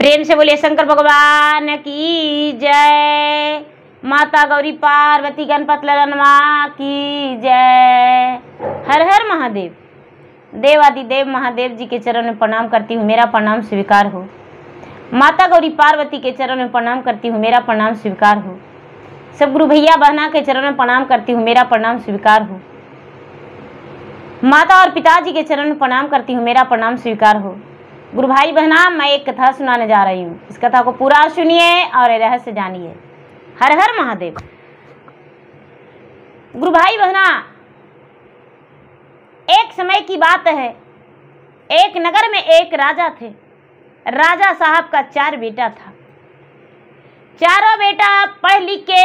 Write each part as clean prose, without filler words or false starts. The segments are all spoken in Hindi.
प्रेम से बोलिए शंकर भगवान की जय। माता गौरी पार्वती गणपत ललनवा की जय। हर हर महादेव। देवादिदेव महादेव जी के चरण में प्रणाम करती हूँ, मेरा प्रणाम स्वीकार हो। माता गौरी पार्वती के चरण में प्रणाम करती हूँ, मेरा प्रणाम स्वीकार हो। सब गुरु भैया बहना के चरण में प्रणाम करती हूँ, मेरा प्रणाम स्वीकार हो। माता और पिताजी के चरण में प्रणाम करती हूँ, मेरा प्रणाम स्वीकार हो। गुरु भाई बहना, मैं एक कथा सुनाने जा रही हूँ। इस कथा को पूरा सुनिए और रहस्य जानिए। हर हर महादेव। गुरु भाई बहना, एक समय की बात है, एक नगर में एक राजा थे। राजा साहब का 4 बेटा था। चारों बेटा पढ़ लिख के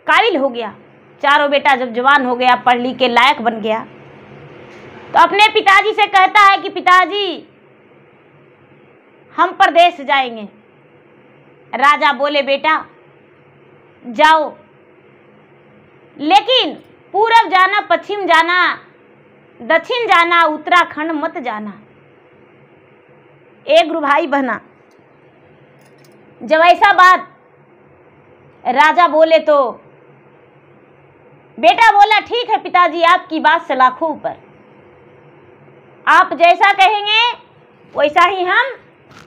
काबिल हो गया। चारों बेटा जब जवान हो गया, पढ़ लिख के लायक बन गया, तो अपने पिताजी से कहता है कि पिताजी हम परदेश जाएंगे। राजा बोले बेटा जाओ, लेकिन पूरब जाना, पश्चिम जाना, दक्षिण जाना, उत्तराखंड मत जाना। एक गुरु भाई बहना, जब ऐसा बात राजा बोले तो बेटा बोला ठीक है पिताजी, आपकी बात से लाखों ऊपर, आप जैसा कहेंगे वैसा ही हम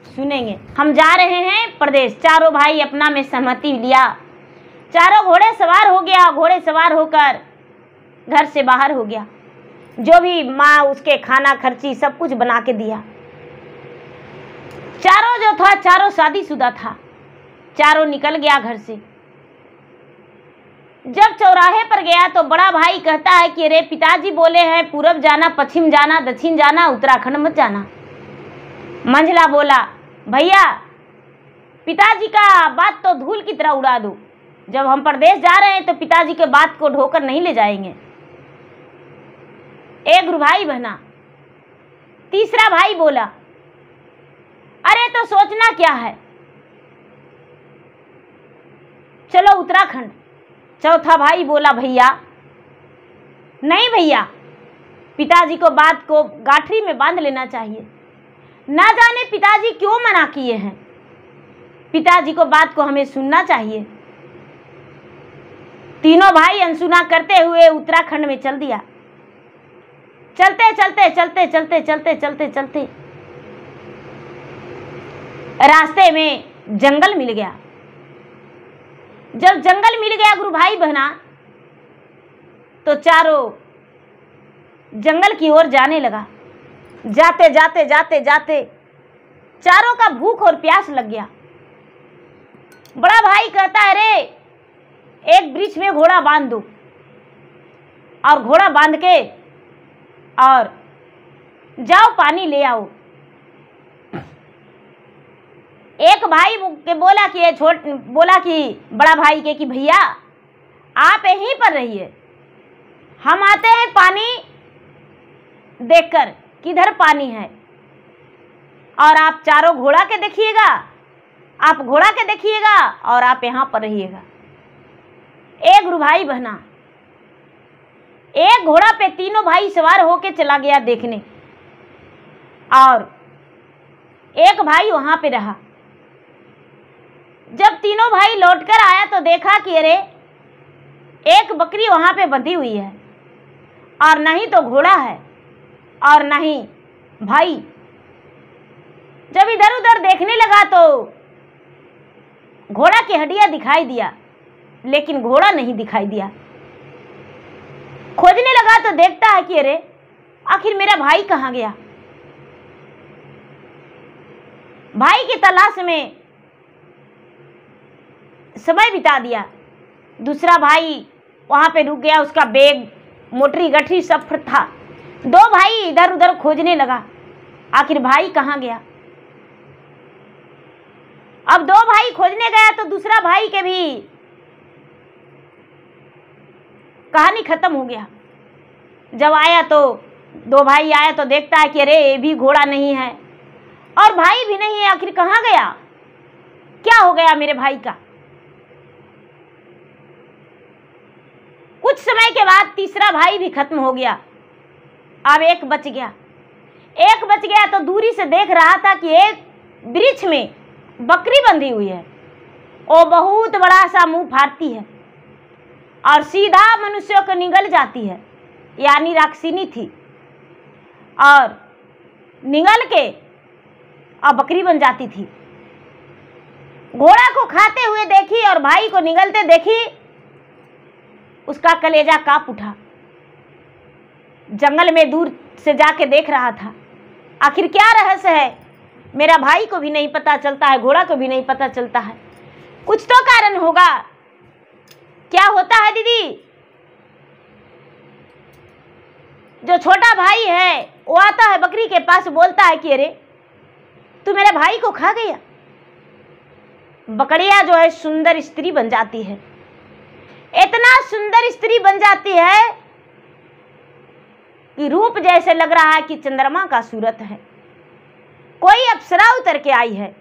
सुनेंगे। हम जा रहे हैं प्रदेश। चारों भाई अपना में सहमति लिया। चारों घोड़े सवार हो गया। घोड़े सवार होकर घर से बाहर हो गया। जो भी माँ उसके खाना खर्ची सब कुछ बना के दिया। चारों जो था, चारों शादीशुदा था। चारों निकल गया घर से। जब चौराहे पर गया तो बड़ा भाई कहता है कि अरे पिताजी बोले हैं पूरब जाना, पश्चिम जाना, दक्षिण जाना, उत्तराखंड मत जाना। मंझला बोला भैया पिताजी का बात तो धूल की तरह उड़ा दो। जब हम प्रदेश जा रहे हैं तो पिताजी के बात को ढोकर नहीं ले जाएंगे। एक गुरु भाई बहना, तीसरा भाई बोला अरे तो सोचना क्या है, चलो उत्तराखंड। चौथा भाई बोला भैया नहीं भैया, पिताजी को बात को गाठरी में बांध लेना चाहिए। ना जाने पिताजी क्यों मना किए हैं, पिताजी को बात को हमें सुनना चाहिए। तीनों भाई अनसुना करते हुए उत्तराखंड में चल दिया। चलते चलते चलते चलते चलते चलते चलते रास्ते में जंगल मिल गया। जब जंगल मिल गया गुरु भाई बहना, तो चारों जंगल की ओर जाने लगा। जाते जाते जाते जाते चारों का भूख और प्यास लग गया। बड़ा भाई कहता है रे एक वृक्ष में घोड़ा बांध दो, और घोड़ा बांध के और जाओ पानी ले आओ। एक भाई के बोला कि बड़ा भाई के कि भैया आप यहीं पर रहिए, हम आते हैं पानी देखकर किधर पानी है, और आप चारों घोड़ा के देखिएगा, आप घोड़ा के देखिएगा और आप यहाँ पर रहिएगा। एक गुरु भाई बहना, एक घोड़ा पे तीनों भाई सवार होके चला गया देखने, और एक भाई वहां पे रहा। जब तीनों भाई लौटकर आया तो देखा कि अरे एक बकरी वहां पे बंधी हुई है, और नहीं तो घोड़ा है और नहीं भाई। जब इधर उधर देखने लगा तो घोड़ा की हड्डियां दिखाई दिया, लेकिन घोड़ा नहीं दिखाई दिया। खोजने लगा तो देखता है कि अरे आखिर मेरा भाई कहाँ गया। भाई की तलाश में समय बिता दिया। दूसरा भाई वहां पे रुक गया, उसका बैग मोटरी गठरी सब था। दो भाई इधर उधर खोजने लगा, आखिर भाई कहाँ गया। अब दो भाई खोजने गया तो दूसरा भाई के भी कहानी खत्म हो गया। जब आया तो दो भाई आया तो देखता है कि अरे ये भी घोड़ा नहीं है और भाई भी नहीं है, आखिर कहाँ गया, क्या हो गया मेरे भाई का। कुछ समय के बाद तीसरा भाई भी खत्म हो गया। अब एक बच गया। एक बच गया तो दूरी से देख रहा था कि एक वृक्ष में बकरी बंधी हुई है, वो बहुत बड़ा सा मुंह फाड़ती है और सीधा मनुष्यों को निगल जाती है, यानी राक्षिनी थी, और निगल के और बकरी बन जाती थी। घोड़ा को खाते हुए देखी और भाई को निगलते देखी, उसका कलेजा कांप उठा। जंगल में दूर से जाके देख रहा था, आखिर क्या रहस्य है, मेरा भाई को भी नहीं पता चलता है, घोड़ा को भी नहीं पता चलता है, कुछ तो कारण होगा। क्या होता है दीदी, जो छोटा भाई है वो आता है बकरी के पास, बोलता है कि अरे तू मेरे भाई को खा गया। बकरिया जो है सुंदर स्त्री बन जाती है, इतना सुंदर स्त्री बन जाती है कि रूप जैसे लग रहा है कि चंद्रमा का सूरत है। कोई अप्सरा उतर के आई है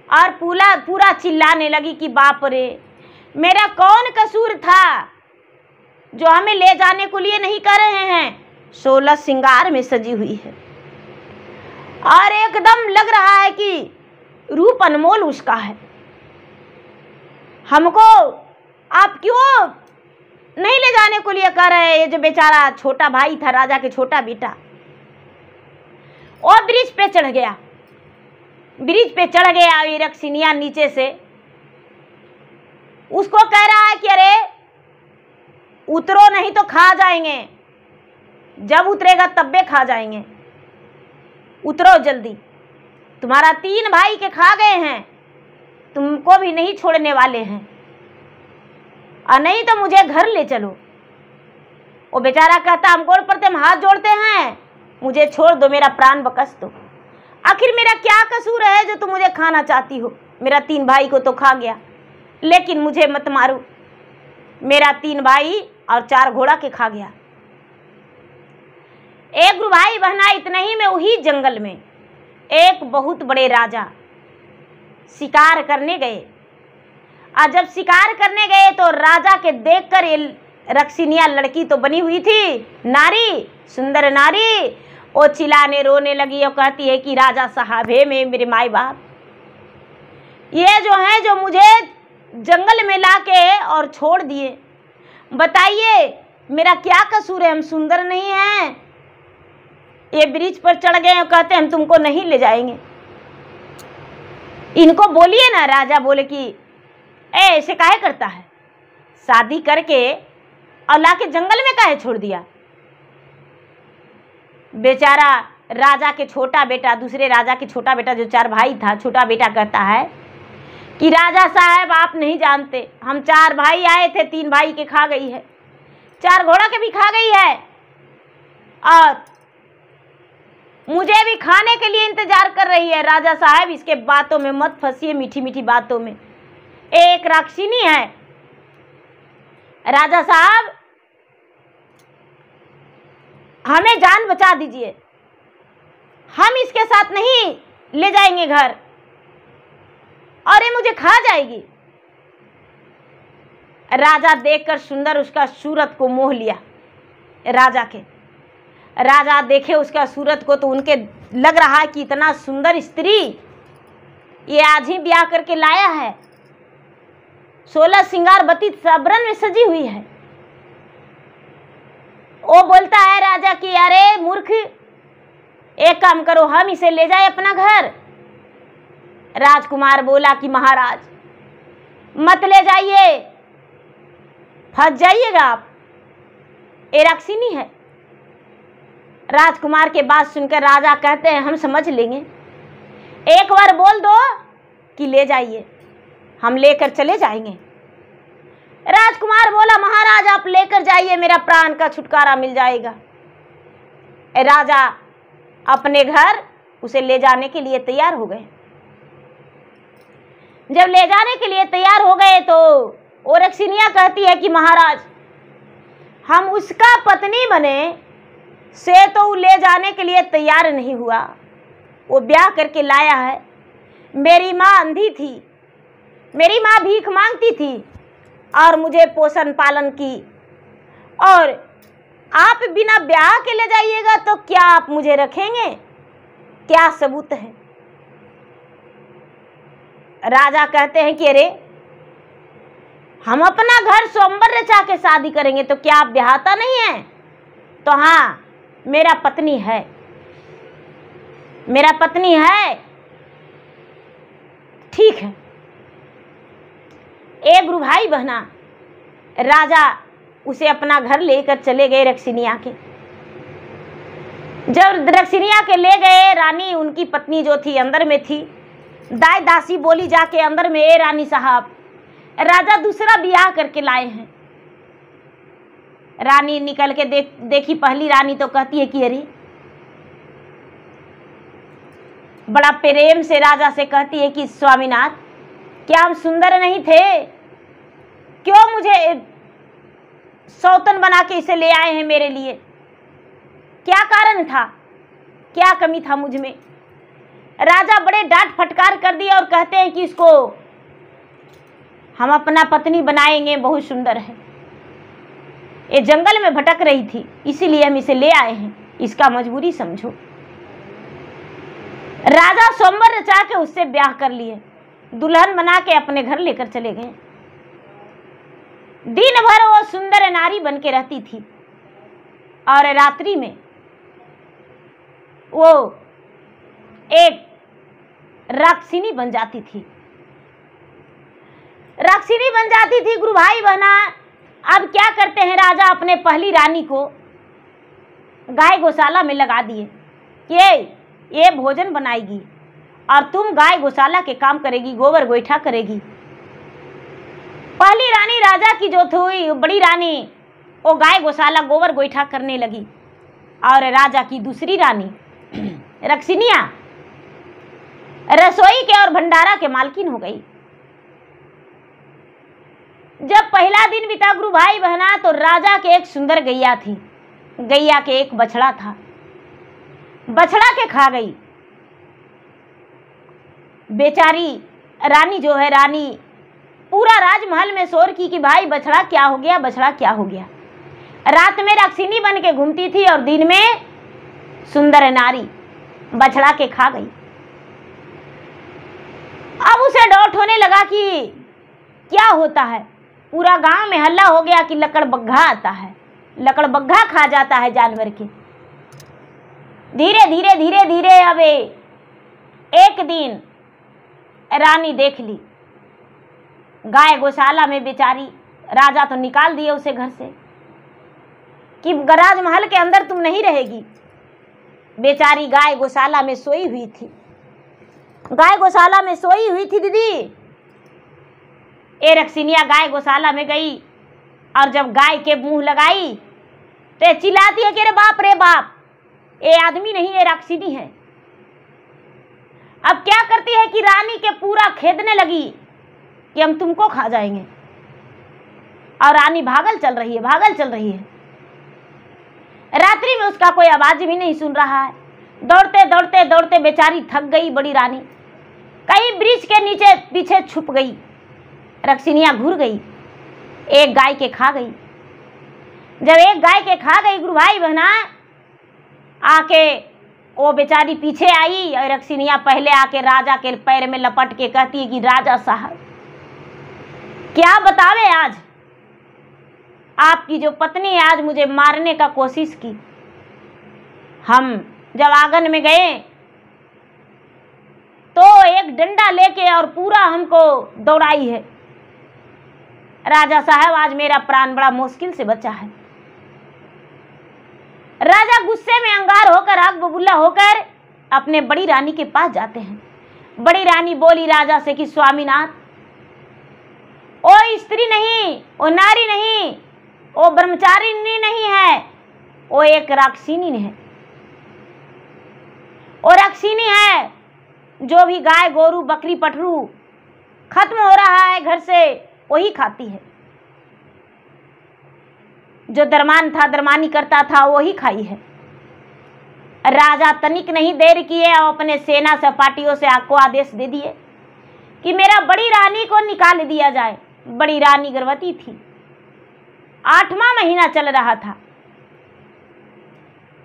और पूरा चिल्लाने लगी कि बाप रे, मेरा कौन कसूर था जो हमें ले जाने को लिए नहीं कर रहे हैं। 16 श्रृंगार में सजी हुई है और एकदम लग रहा है कि रूप अनमोल उसका है। हमको आप क्यों नहीं ले जाने को लिए कर रहे हैं। ये जो बेचारा छोटा भाई था, राजा के छोटा बेटा, वो ब्रिज पे चढ़ गया। ब्रिज पे चढ़ गया, ये रक्षिनिया नीचे से उसको कह रहा है कि अरे उतरो नहीं तो खा जाएंगे, जब उतरेगा तब्बे खा जाएंगे, उतरो जल्दी, तुम्हारा 3 भाई के खा गए हैं, तुमको भी नहीं छोड़ने वाले हैं, और नहीं तो मुझे घर ले चलो। वो बेचारा कहता हम गोड़ पड़ते हम हाथ जोड़ते हैं, मुझे छोड़ दो, मेरा प्राण बकस दो। आखिर मेरा क्या कसूर है जो तुम मुझे खाना चाहती हो। मेरा 3 भाई को तो खा गया, लेकिन मुझे मत मारो। मेरा 3 भाई और 4 घोड़ा के खा गया। एक भाई बहना इतना ही में वही जंगल में एक बहुत बड़े राजा शिकार करने गए, और जब शिकार करने गए तो राजा के देखकर ये रक्षिनिया लड़की तो बनी हुई थी, नारी, सुंदर नारी, वो चिल्लाने रोने लगी और कहती है कि राजा साहब है, मेरे माई बाप ये जो है जो मुझे जंगल में लाके और छोड़ दिए, बताइए मेरा क्या कसूर है, हम सुंदर नहीं हैं। ये ब्रिज पर चढ़ गए और कहते हम तुमको नहीं ले जाएंगे। इनको बोलिए ना। राजा बोले कि ऐसे काहे करता है, शादी करके और लाके जंगल में काहे छोड़ दिया। बेचारा राजा के छोटा बेटा, दूसरे राजा के छोटा बेटा जो 4 भाई था, छोटा बेटा कहता है कि राजा साहब आप नहीं जानते, हम 4 भाई आए थे, 3 भाई के खा गई है, 4 घोड़ा के भी खा गई है, और मुझे भी खाने के लिए इंतजार कर रही है। राजा साहब इसके बातों में मत फंसिए, मीठी मीठी बातों में। एक राक्षिनी है, राजा साहब हमें जान बचा दीजिए, हम इसके साथ नहीं ले जाएंगे घर, और ये मुझे खा जाएगी। राजा देखकर सुंदर उसका सूरत को मोह लिया। राजा देखे उसका सूरत को तो उनके लग रहा है कि इतना सुंदर स्त्री ये आज ही ब्याह करके लाया है, 16 श्रृंगार बत्ती सबरन में सजी हुई है। वो बोलता है राजा कि अरे मूर्ख, एक काम करो, हम इसे ले जाए अपना घर। राजकुमार बोला कि महाराज मत ले जाइए, फंस जाइएगा आप, ये राक्षिनी है। राजकुमार के बात सुनकर राजा कहते हैं हम समझ लेंगे, एक बार बोल दो कि ले जाइए, हम लेकर चले जाएंगे। राजकुमार बोला महाराज आप लेकर जाइए, मेरा प्राण का छुटकारा मिल जाएगा। राजा अपने घर उसे ले जाने के लिए तैयार हो गए। जब ले जाने के लिए तैयार हो गए तो वो रक्षिनिया कहती है कि महाराज हम उसका पत्नी बने से तो वो ले जाने के लिए तैयार नहीं हुआ, वो ब्याह करके लाया है। मेरी माँ अंधी थी, मेरी माँ भीख मांगती थी और मुझे पोषण पालन की, और आप बिना ब्याह के ले जाइएगा तो क्या आप मुझे रखेंगे, क्या सबूत है। राजा कहते हैं कि अरे हम अपना घर स्वयंवर रचा के शादी करेंगे तो क्या आप ब्याहता नहीं है? तो हाँ, मेरा पत्नी है, मेरा पत्नी है। ठीक है। एक गुरु भाई बहना, राजा उसे अपना घर लेकर चले गए रक्सिनिया के। जब रक्सिनिया के ले गए, रानी उनकी पत्नी जो थी अंदर में थी। दाई दासी बोली जाके अंदर में, ए रानी साहब, राजा दूसरा ब्याह करके लाए हैं। रानी निकल के देखी पहली रानी तो कहती है कि अरे, बड़ा प्रेम से राजा से कहती है कि स्वामीनाथ, क्या हम सुंदर नहीं थे? क्यों मुझे सौतन बना के इसे ले आए हैं मेरे लिए? क्या कारण था, क्या कमी था मुझ में? राजा बड़े डांट फटकार कर दिए और कहते हैं कि इसको हम अपना पत्नी बनाएंगे, बहुत सुंदर है। ये जंगल में भटक रही थी, इसीलिए हम इसे ले आए हैं, इसका मजबूरी समझो। राजा स्वयंवर रचा के उससे ब्याह कर लिए, दुल्हन बना के अपने घर लेकर चले गए। दिन भर वो सुंदर नारी बन के रहती थी और रात्रि में वो एक राक्षिनी बन जाती थी। राक्षिनी बन जाती थी गुरु भाई बहना। अब क्या करते हैं, राजा अपने पहली रानी को गाय गौशाला में लगा दिए कि ये भोजन बनाएगी और तुम गाय गौशाला के काम करेगी, गोबर गोईठा करेगी। पहली रानी राजा की जो थी, बड़ी रानी, वो गाय गौशाला गोबर गोईठा करने लगी और राजा की दूसरी रानी रक्सिनिया रसोई के और भंडारा के मालकिन हो गई। जब पहला दिन बीता गुरु भाई बहना, तो राजा के एक सुंदर गैया थी। गैया के एक बछड़ा था, बछड़ा के खा गई। बेचारी रानी जो है, रानी पूरा राजमहल में शोर की कि भाई बछड़ा क्या हो गया, बछड़ा क्या हो गया। रात में राक्षिनी बन के घूमती थी और दिन में सुंदर नारी बछड़ा के खा गई। अब उसे डाउट होने लगा कि क्या होता है। पूरा गांव में हल्ला हो गया कि लकड़बग्घा आता है, लकड़बग्घा खा जाता है जानवर के। धीरे धीरे धीरे धीरे अब एक दिन रानी देख ली गाय गौशाला में, बेचारी राजा तो निकाल दिए उसे घर से कि राजमहल के अंदर तुम नहीं रहेगी। बेचारी गाय गौशाला में सोई हुई थी, गाय गौशाला में सोई हुई थी दीदी। ए रक्सिनिया गाय गौशाला में गई और जब गाय के मुंह लगाई तो चिल्लाती है कि अरे बाप रे बाप, ये आदमी नहीं, ये राक्षिनी है। अब क्या करती है कि रानी के पूरा खेदने लगी कि हम तुमको खा जाएंगे। और रानी भागल चल रही है, भागल चल रही है। रात्रि में उसका कोई आवाज भी नहीं सुन रहा है। दौड़ते दौड़ते दौड़ते बेचारी थक गई बड़ी रानी, कहीं वृक्ष के नीचे पीछे छुप गई। रक्सिनिया घूर गई, एक गाय के खा गई। जब एक गाय के खा गई गुरु भाई बहना, आके वो बेचारी पीछे आई और रक्सिनिया पहले आके राजा के पैर में लपट के कहती है कि राजा साहब क्या बतावे, आज आपकी जो पत्नी है आज मुझे मारने का कोशिश की। हम जब आंगन में गए तो एक डंडा लेके और पूरा हमको दौड़ाई है। राजा साहब आज मेरा प्राण बड़ा मुश्किल से बचा है। राजा गुस्से में अंगार होकर, आग बबूला होकर अपने बड़ी रानी के पास जाते हैं। बड़ी रानी बोली राजा से कि स्वामीनाथ, ओ स्त्री नहीं, ओ नारी नहीं, ओ ब्रह्मचारिणी नहीं है, वो एक राक्षिनी है। और राक्षिनी है जो भी गाय गोरू बकरी पटरू खत्म हो रहा है घर से वही खाती है। जो दरमान था, दरमानी करता था, वही खाई है। राजा तनिक नहीं देर किए और अपने सेना सपाटियों से आपको आदेश दे दिए कि मेरा बड़ी रानी को निकाल दिया जाए। बड़ी रानी गर्भवती थी, 8वां महीना चल रहा था।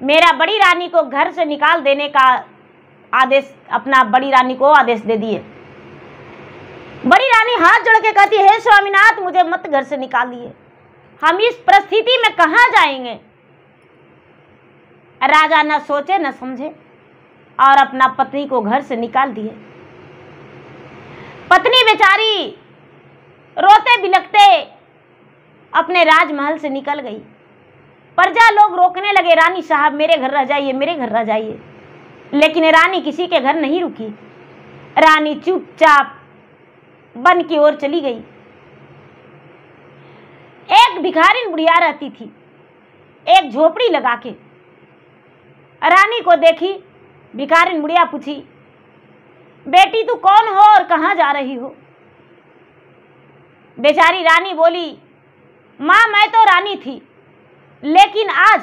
मेरा बड़ी रानी को घर से निकाल देने का आदेश, अपना बड़ी रानी को आदेश दे दिए। बड़ी रानी हाथ जोड़ के कहती, हे स्वामीनाथ, मुझे मत घर से निकालिए, हम इस परिस्थिति में कहाँ जाएंगे। राजा न सोचे न समझे और अपना पत्नी को घर से निकाल दिए। पत्नी बेचारी रोते बिलखते अपने राजमहल से निकल गई। प्रजा लोग रोकने लगे, रानी साहब मेरे घर रह जाइए, मेरे घर रह जाइए। लेकिन रानी किसी के घर नहीं रुकी। रानी चुपचाप वन की ओर चली गई। एक भिखारिन बुढ़िया रहती थी, एक झोपड़ी लगा के। रानी को देखी, भिखारिन बुढ़िया पूछी, बेटी तू कौन हो और कहाँ जा रही हो। बेचारी रानी बोली, माँ मैं तो रानी थी, लेकिन आज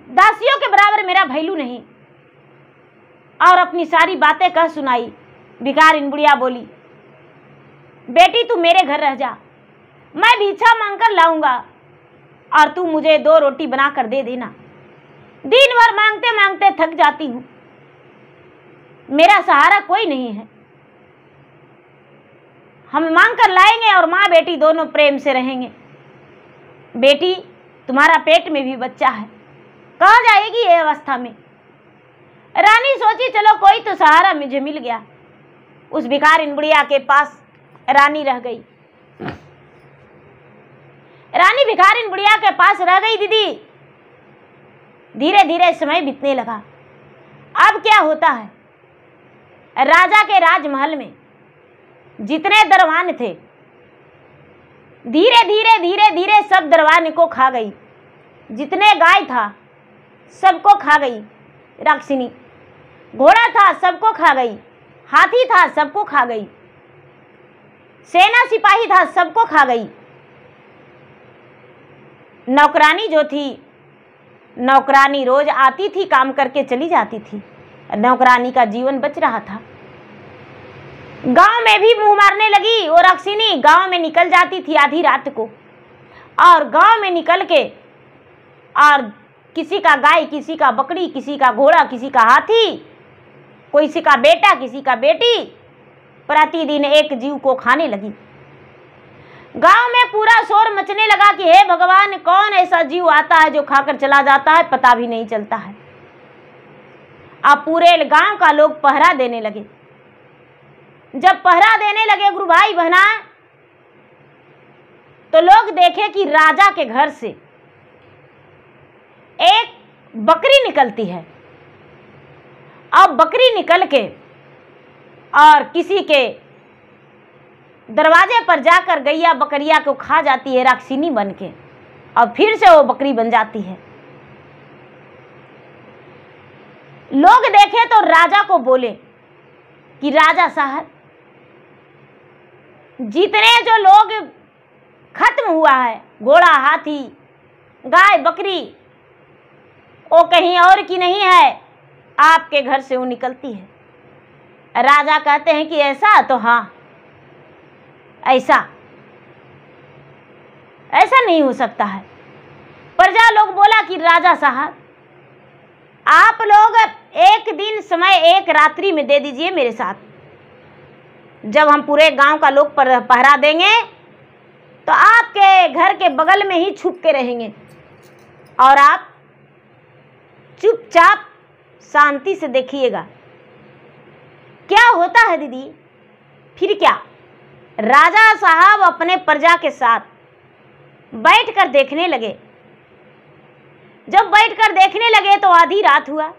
दासियों के बराबर मेरा भैलू नहीं। और अपनी सारी बातें कह सुनाई। भिखारिन बुढ़िया बोली, बेटी तू मेरे घर रह जा, मैं भिक्षा मांगकर लाऊंगा और तू मुझे 2 रोटी बनाकर दे देना। दिन भर मांगते मांगते थक जाती हूं, मेरा सहारा कोई नहीं है। हम मांग कर लाएंगे और माँ बेटी दोनों प्रेम से रहेंगे। बेटी तुम्हारा पेट में भी बच्चा है, कहाँ जाएगी ये अवस्था में। रानी सोची चलो कोई तो सहारा मुझे मिल गया। उस भिखारिन बुढ़िया के पास रानी रह गई। रानी भिखारिन बुढ़िया के पास रह गई। दीदी धीरे धीरे समय बीतने लगा। अब क्या होता है, राजा के राजमहल में जितने दरवान थे धीरे धीरे धीरे धीरे सब दरवान को खा गई। जितने गाय था सबको खा गई राक्षिनी, घोड़ा था सबको खा गई, हाथी था सबको खा गई, सेना सिपाही था सबको खा गई। नौकरानी जो थी, नौकरानी रोज आती थी, काम करके चली जाती थी। नौकरानी का जीवन बच रहा था। गांव में भी मुंह मारने लगी वो राक्षिनी। गांव में निकल जाती थी आधी रात को, और गांव में निकल के और किसी का गाय, किसी का बकरी, किसी का घोड़ा, किसी का हाथी, किसी का बेटा, किसी का बेटी, प्रतिदिन एक जीव को खाने लगी। गांव में पूरा शोर मचने लगा कि हे भगवान, कौन ऐसा जीव आता है जो खाकर चला जाता है, पता भी नहीं चलता है। अब पूरे गांव का लोग पहरा देने लगे। जब पहरा देने लगे गुरु भाई बहना, तो लोग देखे कि राजा के घर से एक बकरी निकलती है। अब बकरी निकल के और किसी के दरवाजे पर जाकर गैया बकरिया को खा जाती है राक्षिनी बन के, और फिर से वो बकरी बन जाती है। लोग देखे तो राजा को बोले कि राजा साहब, जितने जो लोग खत्म हुआ है, घोड़ा, हाथी, गाय, बकरी, वो कहीं और की नहीं है, आपके घर से वो निकलती है। राजा कहते हैं कि ऐसा, तो हाँ ऐसा नहीं हो सकता है। प्रजा लोग बोला कि राजा साहब, आप लोग एक दिन समय, एक रात्रि में दे दीजिए मेरे साथ। जब हम पूरे गांव का लोग पहरा देंगे तो आपके घर के बगल में ही छुप के रहेंगे और आप चुपचाप शांति से देखिएगा क्या होता है। दीदी फिर क्या, राजा साहब अपने प्रजा के साथ बैठकर देखने लगे। जब बैठकर देखने लगे तो आधी रात हुआ।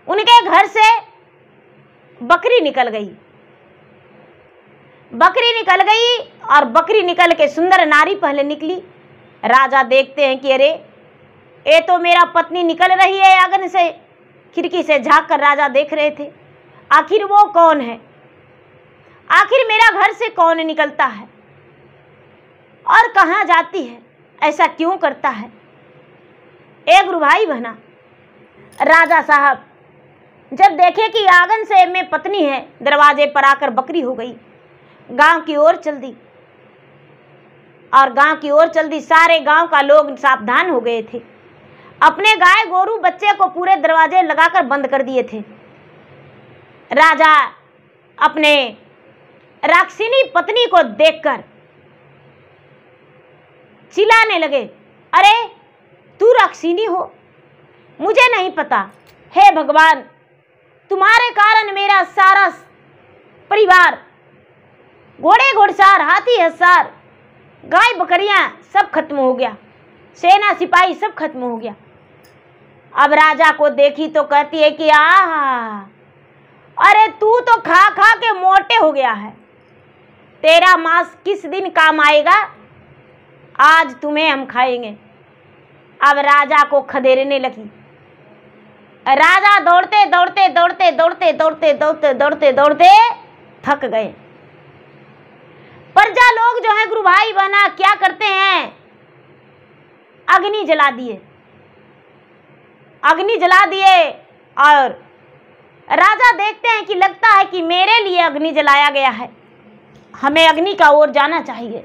उनके घर से बकरी निकल गई। बकरी निकल गई और बकरी निकल के सुंदर नारी पहले निकली। राजा देखते हैं कि अरे ये तो मेरा पत्नी निकल रही है आंगन से। खिड़की से झांक कर राजा देख रहे थे, आखिर वो कौन है, आखिर मेरा घर से कौन निकलता है और कहाँ जाती है, ऐसा क्यों करता है। ए गुरु भाई बहना, राजा साहब जब देखे कि आंगन से में पत्नी है, दरवाजे पर आकर बकरी हो गई, गांव की ओर चल दी। और गांव की ओर चल दी। सारे गांव का लोग सावधान हो गए थे। अपने गाय गोरू बच्चे को पूरे दरवाजे लगाकर बंद कर दिए थे। राजा अपने राक्षिनी पत्नी को देखकर चिल्लाने लगे, अरे तू राक्षिनी हो, मुझे नहीं पता। हे भगवान, तुम्हारे कारण मेरा सारा परिवार, घोड़े घोड़सार, हाथी हसार, गाय बकरियां सब खत्म हो गया, सेना सिपाही सब खत्म हो गया। अब राजा को देखी तो कहती है कि आहा, अरे तू तो खा खा के मोटे हो गया है, तेरा मांस किस दिन काम आएगा, आज तुम्हें हम खाएंगे। अब राजा को खदेड़ने लगी। राजा दौड़ते दौड़ते दौड़ते दौड़ते दौड़ते दौड़ते दौड़ते दौड़ते थक गए। प्रजा लोग जो है गुरु भाई बहना क्या करते हैं, अग्नि जला दिए, अग्नि जला दिए। और राजा देखते हैं कि लगता है कि मेरे लिए अग्नि जलाया गया है, हमें अग्नि का ओर जाना चाहिए।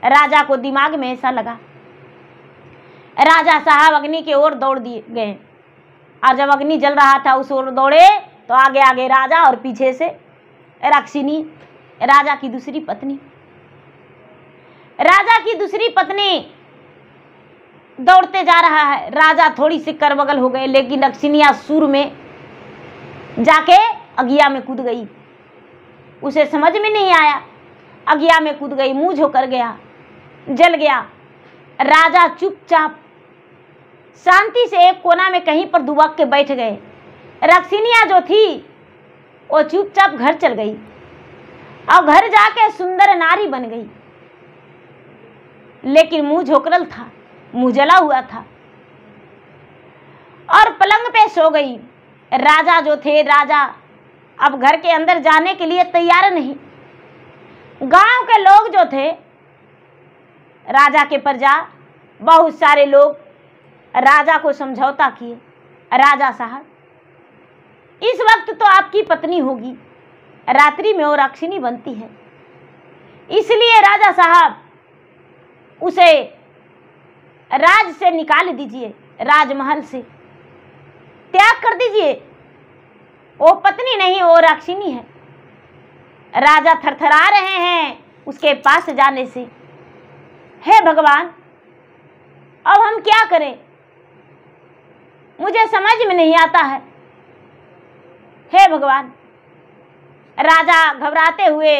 राजा को दिमाग में ऐसा लगा। राजा साहब अग्नि की ओर दौड़ दिए गए, और जब अग्नि जल रहा था उस ओर दौड़े तो आगे आगे राजा और पीछे से राक्षिनी, राजा की दूसरी पत्नी। राजा की दूसरी पत्नी दौड़ते जा रहा है, राजा थोड़ी सी करबगल हो गए, लेकिन राक्षिनिया सुर में जाके अगिया में कूद गई। उसे समझ में नहीं आया, अगिया में कूद गई, मुंह झोंकर गया, जल गया। राजा चुपचाप शांति से एक कोना में कहीं पर दुबक के बैठ गए। राक्षिनिया जो थी वो चुपचाप घर चल गई और घर जाके सुंदर नारी बन गई, लेकिन मुंह झोंकरल था, मुंह जला हुआ था, और पलंग पे सो गई। राजा जो थे, राजा अब घर के अंदर जाने के लिए तैयार नहीं। गांव के लोग जो थे, राजा के प्रजा, बहुत सारे लोग राजा को समझौता किए, राजा साहब इस वक्त तो आपकी पत्नी होगी, रात्रि में वो राक्षिनी बनती है, इसलिए राजा साहब उसे राज से निकाल दीजिए, राजमहल से त्याग कर दीजिए, वो पत्नी नहीं वो राक्षिनी है। राजा थरथरा रहे हैं उसके पास जाने से। हे भगवान, अब हम क्या करें, मुझे समझ में नहीं आता है। हे भगवान। राजा घबराते हुए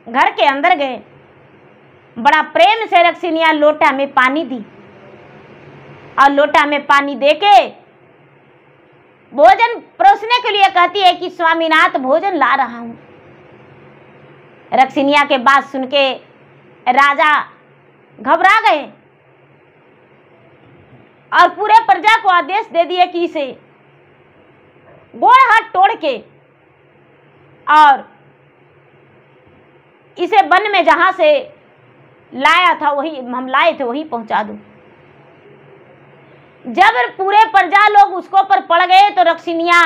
घर के अंदर गए, बड़ा प्रेम से राक्षिनिया लोटा में पानी दी, और लोटा में पानी देके भोजन परोसने के लिए कहती है कि स्वामीनाथ भोजन ला रहा हूं। राक्षिनिया के बात सुन के राजा घबरा गए और पूरे प्रजा को आदेश दे दिए कि इसे गोड़ हाथ तोड़ के और इसे वन में जहां से लाया था वही हम लाए थे वही पहुंचा दो। जब पूरे प्रजा लोग उसको पर पड़ गए तो राक्षिनिया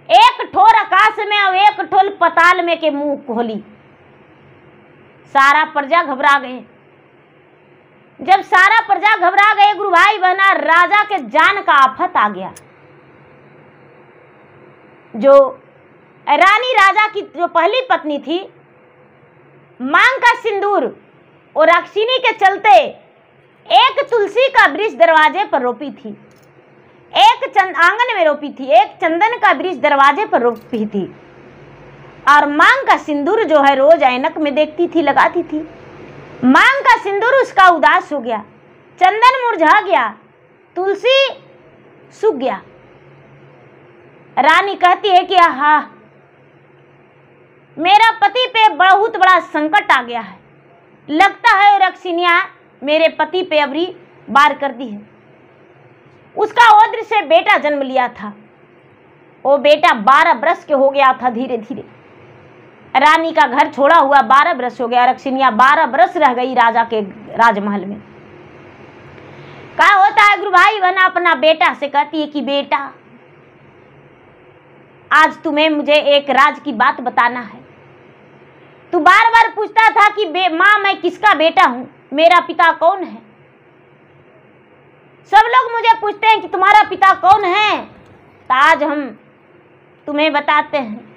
एक ठोर आकाश में और एक ठोर पताल में के मुंह खोली। सारा प्रजा घबरा गए। जब सारा प्रजा घबरा गए गुरु भाई बहना, राजा के जान का आफत आ गया। जो रानी राजा की जो पहली पत्नी थी, मांग का सिंदूर और राक्षिनी के चलते एक तुलसी का वृक्ष दरवाजे पर रोपी थी, एक आंगन में रोपी थी, एक चंदन का वृक्ष दरवाजे पर रोपी थी, और मांग का सिंदूर जो है रोज ऐनक में देखती थी, लगाती थी। मांग का सिंदूर उसका उदास हो गया, चंदन मुरझा गया, तुलसी सूख गया। रानी कहती है कि आहा, मेरा पति पे बहुत बड़ा संकट आ गया है, लगता है राक्षिनिया मेरे पति पे अबरी बार कर दी है। उसका ओद्र से बेटा जन्म लिया था, वो बेटा 12 वर्ष के हो गया था। धीरे धीरे रानी का घर छोड़ा हुआ 12 वर्ष हो गया। राक्षिनिया 12 वर्ष रह गई राजा के राजमहल में। क्या होता है गुरु भाई बहना, अपना बेटा से कहती है कि बेटा आज तुम्हें मुझे एक राज की बात बताना है। तू बार बार पूछता था कि माँ मैं किसका बेटा हूं, मेरा पिता कौन है। सब लोग मुझे पूछते हैं कि तुम्हारा पिता कौन है, तो आज हम तुम्हें बताते हैं।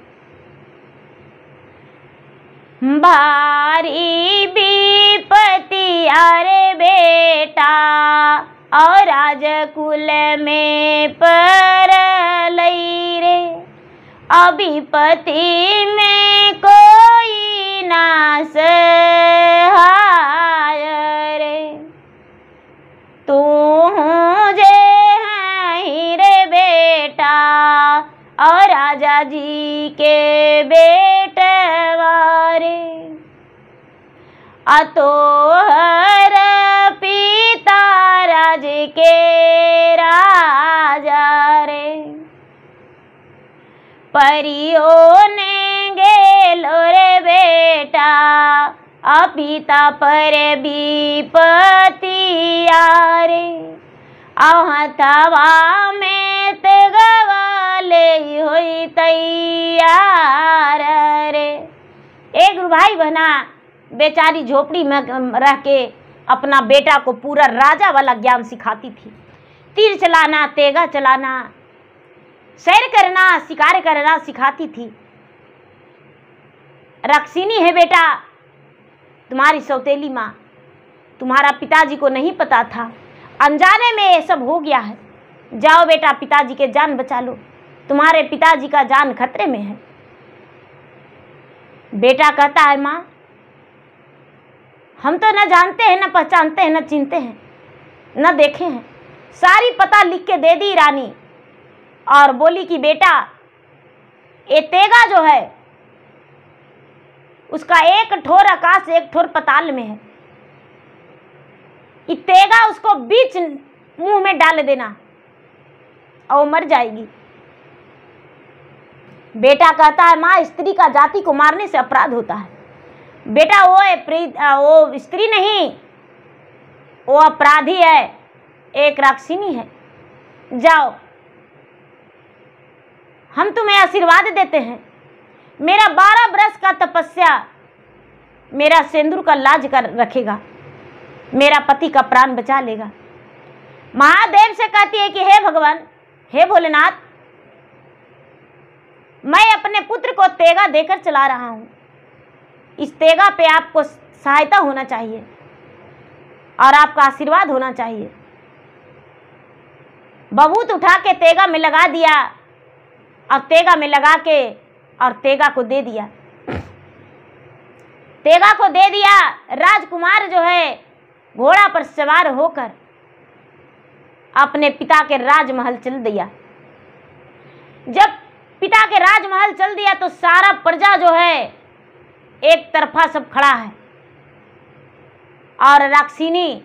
भारी विपत्ति अरे बेटा और राजकुल में परलई रे, अभिपति में कोई ना सहाय रे, तू जे है रे बेटा और राजा जी के बेटवारे, अतोहर पिता राज के राजा रे, परियों ने गेलो रे बेटा अपिता पर विपत्ति आरे, हथवा में तेगवाले हुई तैयार रे। एक भाई बहना बेचारी झोपड़ी में रह के अपना बेटा को पूरा राजा वाला ज्ञान सिखाती थी। तीर चलाना, तेगा चलाना, सैर करना, शिकार करना सिखाती थी। रक्षिणी है बेटा तुम्हारी सौतेली माँ, तुम्हारा पिताजी को नहीं पता था, अनजाने में ये सब हो गया है। जाओ बेटा पिताजी के जान बचा लो, तुम्हारे पिताजी का जान खतरे में है। बेटा कहता है माँ हम तो न जानते हैं, न पहचानते हैं, न चिन्हते हैं, न देखे हैं। सारी पता लिख के दे दी रानी और बोली कि बेटा ये तेगा जो है उसका एक ठोर आकाश एक ठोर पताल में है, ये तेगा उसको बीच मुंह में डाल देना और वो मर जाएगी। बेटा कहता है माँ स्त्री का जाति को मारने से अपराध होता है। बेटा वो स्त्री नहीं, वो अपराधी है, एक राक्षिणी है। जाओ हम तुम्हें आशीर्वाद देते हैं, मेरा 12 बरस का तपस्या मेरा सिंदूर का लाज कर रखेगा, मेरा पति का प्राण बचा लेगा। महादेव से कहती है कि हे भगवान, हे भोलेनाथ, मैं अपने पुत्र को तेगा देकर चला रहा हूं, इस तेगा पे आपको सहायता होना चाहिए और आपका आशीर्वाद होना चाहिए। बबूत उठा के तेगा में लगा दिया और तेगा में लगा के और तेगा को दे दिया। तेगा को दे दिया। राजकुमार जो है घोड़ा पर सवार होकर अपने पिता के राजमहल चल दिया। जब पिता के राजमहल चल दिया तो सारा प्रजा जो है एक तरफा सब खड़ा है और राक्षिणी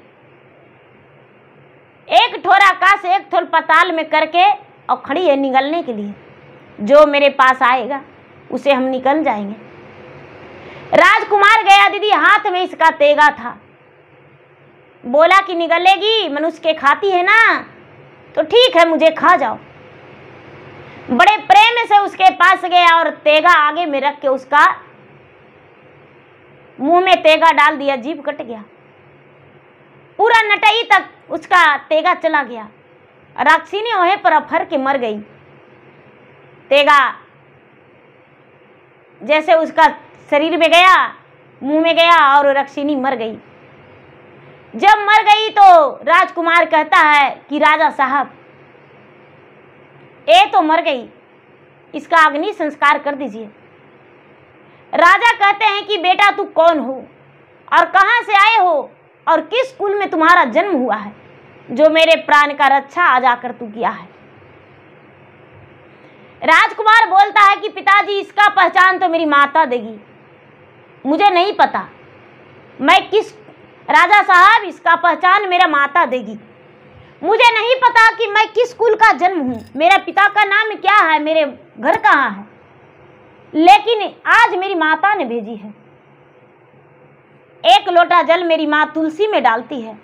एक ठोर आकाश एक ठोर पताल में करके और खड़ी है निगलने के लिए। जो मेरे पास आएगा उसे हम निकल जाएंगे। राजकुमार गया दीदी, हाथ में इसका तेगा था। बोला कि निगलेगी, मनुष्य के खाती है ना, तो ठीक है मुझे खा जाओ। बड़े प्रेम से उसके पास गया और तेगा आगे में रख के उसका मुंह में तेगा डाल दिया, जीभ कट गया। पूरा नटई तक उसका तेगा चला गया। राक्षिणी वहीं पर अफर के मर गई। तेगा जैसे उसका शरीर में गया, मुंह में गया और राक्षिणी मर गई। जब मर गई तो राजकुमार कहता है कि राजा साहब ये तो मर गई, इसका अग्नि संस्कार कर दीजिए। राजा कहते हैं कि बेटा तू कौन हो और कहां से आए हो और किस कुल में तुम्हारा जन्म हुआ है जो मेरे प्राण का रक्षा आज आकर तू किया है। राजकुमार बोलता है कि पिताजी इसका पहचान तो मेरी माता देगी, मुझे नहीं पता मैं किस। राजा साहब इसका पहचान मेरा माता देगी, मुझे नहीं पता कि मैं किस कुल का जन्म हूं, मेरा पिता का नाम क्या है, मेरे घर कहाँ है, लेकिन आज मेरी माता ने भेजी है। एक लोटा जल मेरी माँ तुलसी में डालती है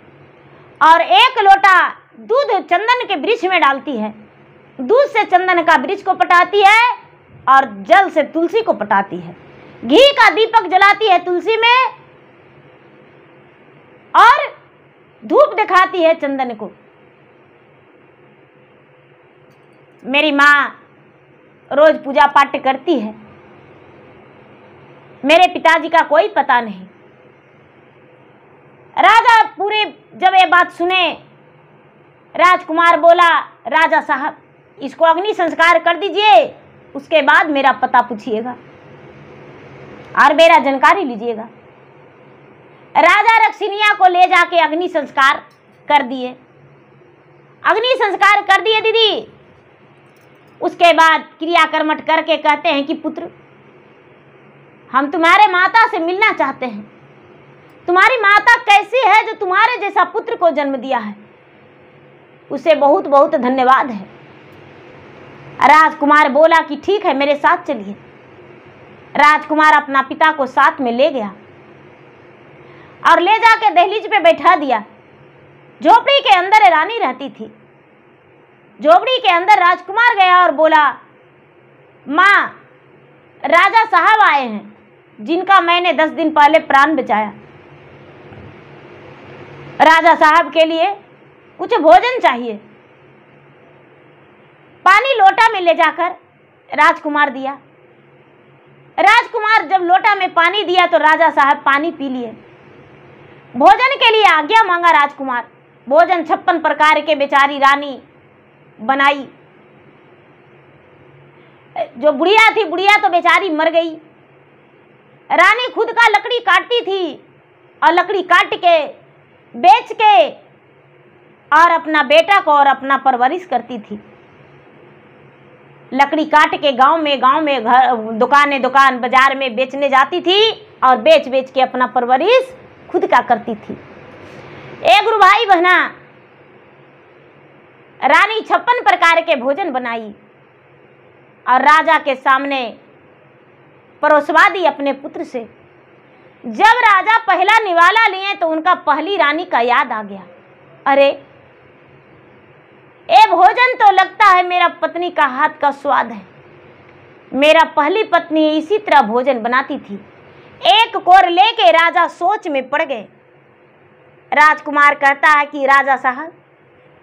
और एक लोटा दूध चंदन के वृक्ष में डालती है। दूध से चंदन का वृक्ष को पटाती है और जल से तुलसी को पटाती है। घी का दीपक जलाती है तुलसी में और धूप दिखाती है चंदन को। मेरी माँ रोज पूजा पाठ करती है, मेरे पिताजी का कोई पता नहीं। राजा पूरे जब ये बात सुने, राजकुमार बोला, राजा साहब इसको अग्नि संस्कार कर दीजिए, उसके बाद मेरा पता पूछिएगा और मेरा जानकारी लीजिएगा। राजा रक्सिनिया को ले जाके अग्नि संस्कार कर दिए, अग्नि संस्कार कर दिए दीदी। उसके बाद क्रियाकर्मठ करके कहते हैं कि पुत्र, हम तुम्हारे माता से मिलना चाहते हैं। तुम्हारी माता कैसी है जो तुम्हारे जैसा पुत्र को जन्म दिया है? उसे बहुत बहुत धन्यवाद है। राजकुमार बोला कि ठीक है, मेरे साथ चलिए। राजकुमार अपना पिता को साथ में ले गया और ले जाके दहलीज पे बैठा दिया। झोपड़ी के अंदर रानी रहती थी। झोपड़ी के अंदर राजकुमार गया और बोला, माँ, राजा साहब आए हैं जिनका मैंने 10 दिन पहले प्राण बचाया। राजा साहब के लिए कुछ भोजन चाहिए। पानी लोटा में ले जाकर राजकुमार दिया। राजकुमार जब लोटा में पानी दिया तो राजा साहब पानी पी लिए। भोजन के लिए आज्ञा मांगा राजकुमार। भोजन 56 प्रकार के बेचारी रानी बनाई। जो बुढ़िया थी, बुढ़िया तो बेचारी मर गई। रानी खुद का लकड़ी काटती थी और लकड़ी काट के बेच के और अपना बेटा को और अपना परवरिश करती थी। लकड़ी काट के गांव में घर, दुकान बाजार में बेचने जाती थी और बेच बेच के अपना परवरिश खुद का करती थी। एक गुरु भाई बहना, रानी 56 प्रकार के भोजन बनाई और राजा के सामने परोसवा दी अपने पुत्र से। जब राजा पहला निवाला लिए तो उनका पहली रानी का याद आ गया। अरे, ये भोजन तो लगता है मेरा पत्नी का हाथ का स्वाद है। मेरा पहली पत्नी इसी तरह भोजन बनाती थी। एक कोर लेके राजा सोच में पड़ गए। राजकुमार कहता है कि राजा साहब,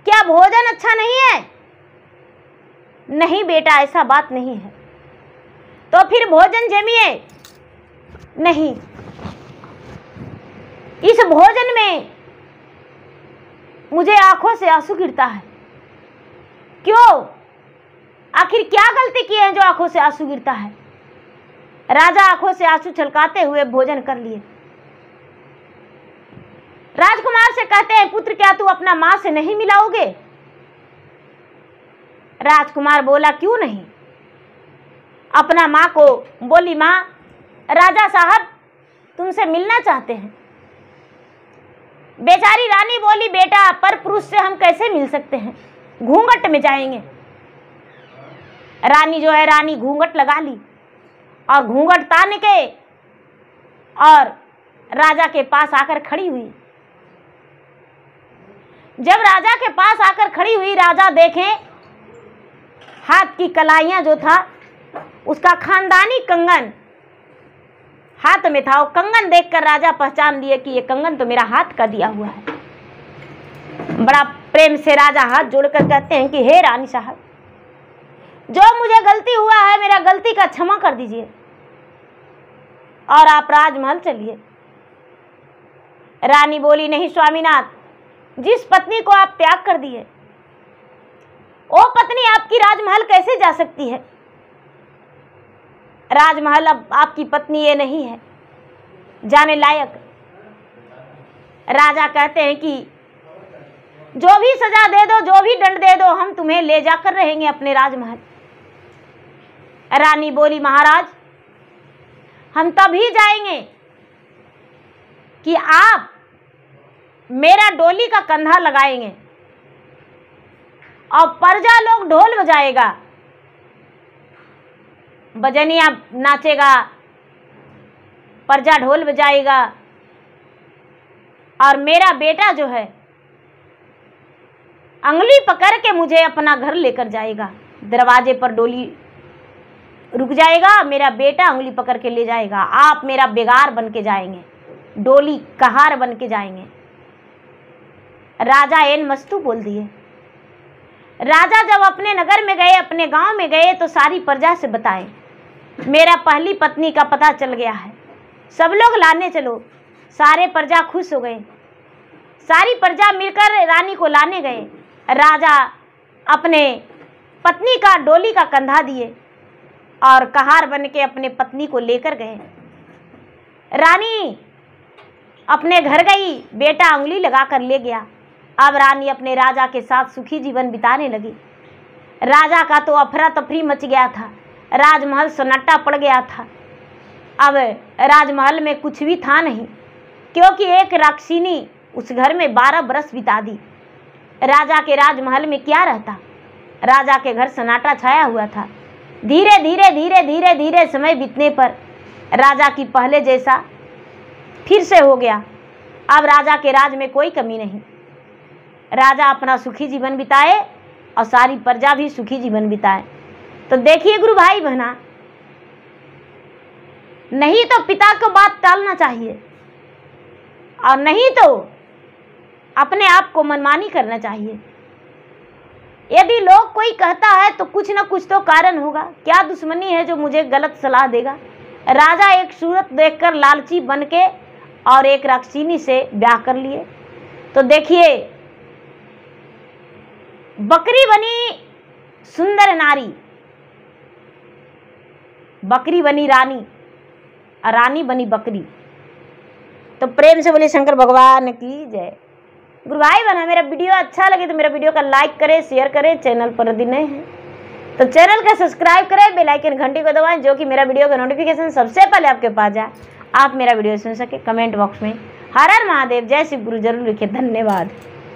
क्या भोजन अच्छा नहीं है? नहीं बेटा, ऐसा बात नहीं है। तो फिर भोजन जमिए। नहीं, इस भोजन में मुझे आंखों से आंसू गिरता है। क्यों? आखिर क्या गलती की है जो आंखों से आंसू गिरता है? राजा आंखों से आंसू छलकाते हुए भोजन कर लिए। राजकुमार से कहते हैं, पुत्र क्या तू अपना मां से नहीं मिलाओगे? राजकुमार बोला, क्यों नहीं? अपना मां को बोली, मां, राजा साहब तुमसे मिलना चाहते हैं। बेचारी रानी बोली, बेटा, पर पुरुष से हम कैसे मिल सकते हैं? घूंघट में जाएंगे। रानी जो है, रानी घूंघट लगा ली और घूंघट तान के और राजा के पास आकर खड़ी हुई। जब राजा के पास आकर खड़ी हुई, राजा देखें हाथ की कलाइयां जो था, उसका खानदानी कंगन हाथ में था। वो कंगन देखकर राजा पहचान लिए कि ये कंगन तो मेरा हाथ का दिया हुआ है। बड़ा प्रेम से राजा हाथ जोड़कर कहते हैं कि हे रानी साहब, जो मुझे गलती हुआ है, मेरा गलती का क्षमा कर दीजिए और आप राजमहल चलिए। रानी बोली, नहीं स्वामीनाथ, जिस पत्नी को आप त्याग कर दिए, वो पत्नी आपकी राजमहल कैसे जा सकती है? राजमहल अब आपकी पत्नी ये नहीं है जाने लायक। राजा कहते हैं कि जो भी सजा दे दो, जो भी दंड दे दो, हम तुम्हें ले जाकर रहेंगे अपने राजमहल। रानी बोली, महाराज, हम तभी जाएंगे कि आप मेरा डोली का कंधा लगाएंगे और प्रजा लोग ढोल बजाएगा, बजनिया नाचेगा, प्रजा ढोल बजाएगा और मेरा बेटा जो है अंगुली पकड़ के मुझे अपना घर लेकर जाएगा। दरवाजे पर डोली रुक जाएगा, मेरा बेटा अंगुली पकड़ के ले जाएगा। आप मेरा बेगार बन के जाएंगे, डोली कहार बन के जाएंगे। राजा एन मस्तू बोल दिए। राजा जब अपने नगर में गए, अपने गांव में गए, तो सारी प्रजा से बताए, मेरा पहली पत्नी का पता चल गया है, सब लोग लाने चलो। सारे प्रजा खुश हो गए, सारी प्रजा मिलकर रानी को लाने गए। राजा अपने पत्नी का डोली का कंधा दिए और कहार बन के अपने पत्नी को लेकर गए। रानी अपने घर गई, बेटा उंगली लगाकर ले गया। अब रानी अपने राजा के साथ सुखी जीवन बिताने लगी। राजा का तो अफरा तफरी मच गया था, राजमहल सन्नाटा पड़ गया था। अब राजमहल में कुछ भी था नहीं, क्योंकि एक राक्षिनी उस घर में 12 बरस बिता दी। राजा के राजमहल में क्या रहता, राजा के घर सन्नाटा छाया हुआ था। धीरे धीरे धीरे धीरे धीरे समय बीतने पर राजा की पहले जैसा फिर से हो गया। अब राजा के राज में कोई कमी नहीं। राजा अपना सुखी जीवन बिताए और सारी प्रजा भी सुखी जीवन बिताए। तो देखिए गुरु भाई बहना, नहीं तो पिता को बात टालना चाहिए और नहीं तो अपने आप को मनमानी करना चाहिए। यदि लोग कोई कहता है तो कुछ ना कुछ तो कारण होगा। क्या दुश्मनी है जो मुझे गलत सलाह देगा। राजा एक सूरत देखकर लालची बन के और एक राक्षिनी से ब्याह कर लिए। तो देखिए, बकरी बनी सुंदर नारी, बकरी बनी रानी और रानी बनी बकरी। तो प्रेम से बोलिए शंकर भगवान की जय। गुरु भाई बहना, मेरा वीडियो अच्छा लगे तो मेरा वीडियो का लाइक करें, शेयर करें। चैनल पर यदि नए हैं तो चैनल का सब्सक्राइब करें, बेल आइकन घंटी को दबाएं, जो कि मेरा वीडियो का नोटिफिकेशन सबसे पहले आपके पास जाए, आप मेरा वीडियो सुन सके। कमेंट बॉक्स में हर हर महादेव, जय शिव गुरु जरूर लिखिए। धन्यवाद।